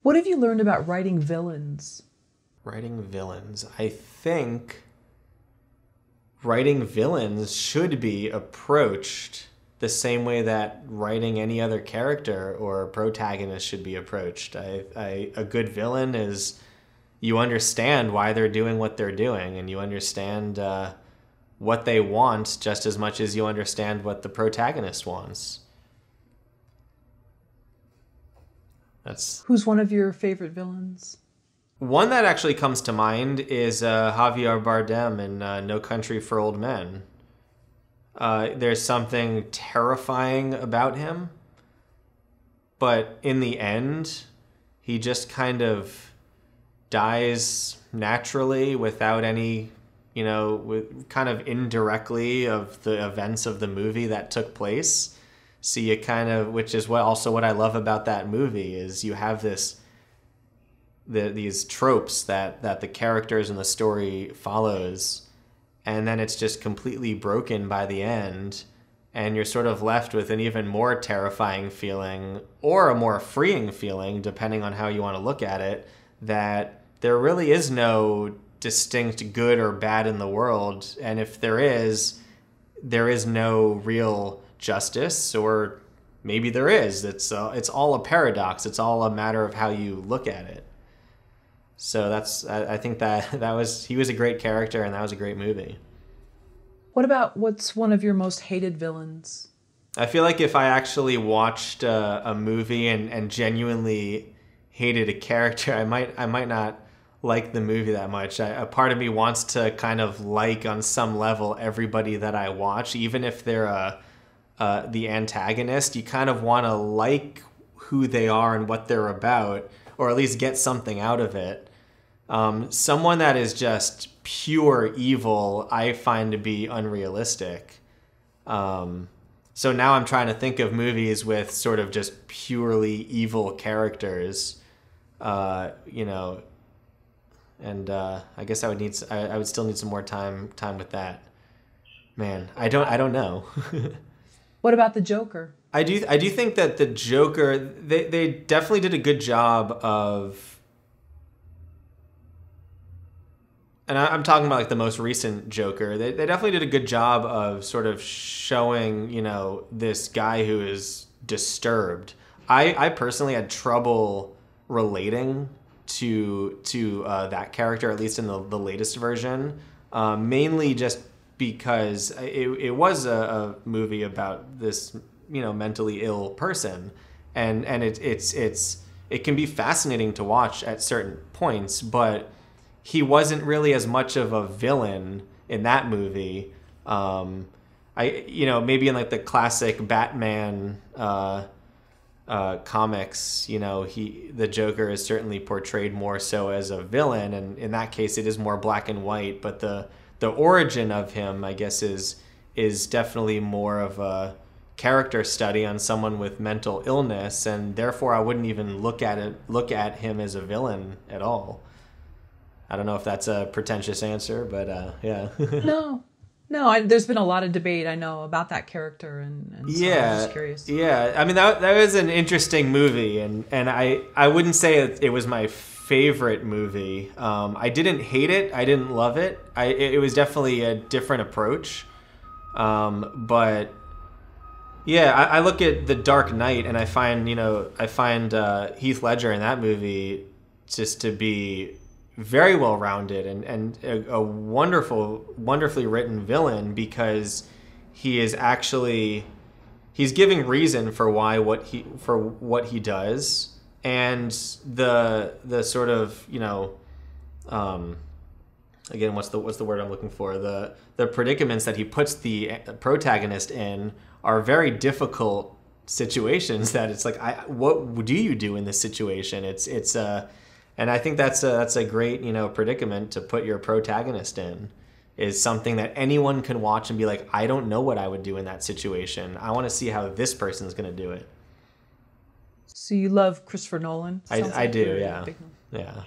What have you learned about writing villains? Writing villains. I think writing villains should be approached the same way that writing any other character or protagonist should be approached. A good villain is, you understand why they're doing what they're doing, and you understand what they want just as much as you understand what the protagonist wants. Who's one of your favorite villains? One that actually comes to mind is Javier Bardem in No Country for Old Men. There's something terrifying about him, but in the end, he just kind of dies naturally without any, kind of indirectly of the events of the movie that took place. So you kind of, which is what I love about that movie, is you have these tropes that the characters in the story follows, and then it's just completely broken by the end, and you're sort of left with an even more terrifying feeling, or a more freeing feeling, depending on how you want to look at it, that there really is no distinct good or bad in the world, and if there is no real justice, or maybe there is. It's all a paradox. It's all a matter of how you look at it. So I think he was a great character, and that was a great movie. What's one of your most hated villains? I feel like if I actually watched a movie and genuinely hated a character, I might not like the movie that much. A part of me wants to kind of like, on some level, everybody that I watch, even if they're the antagonist. You kind of want to like who they are and what they're about, or at least get something out of it. Someone that is just pure evil, I find to be unrealistic. So now I'm trying to think of movies with sort of just purely evil characters, and I guess I would still need some more time with that. Man, I don't know. What about the Joker? I do think that the Joker, they definitely did a good job of, and I'm talking about like the most recent Joker. They definitely did a good job of sort of showing, this guy who is disturbed. I personally had trouble relating to that character, at least in the latest version, mainly just because it was a movie about this, mentally ill person, and it can be fascinating to watch at certain points, but he wasn't really as much of a villain in that movie. Maybe in like the classic Batman comics, the Joker is certainly portrayed more so as a villain, and in that case it is more black and white, but the origin of him, I guess, is definitely more of a character study on someone with mental illness, and therefore I wouldn't even look at him as a villain at all. I don't know if that's a pretentious answer, but yeah. No. There's been a lot of debate, I know, about that character, and so yeah, I'm just curious. Yeah. I mean, that was an interesting movie, and I wouldn't say it was my favorite movie. I didn't hate it. I didn't love it. It was definitely a different approach. But yeah, I look at The Dark Knight, and I find Heath Ledger in that movie just to be very well rounded and a wonderfully written villain, because he's giving reason for what he does, and the sort of, again, what's the word I'm looking for, the predicaments that he puts the protagonist in are very difficult situations, that it's like, what do you do in this situation? And I think that's a great, predicament to put your protagonist in, is something that anyone can watch and be like, I don't know what I would do in that situation. I want to see how this person's going to do it. So you love Christopher Nolan? I do, yeah. Yeah.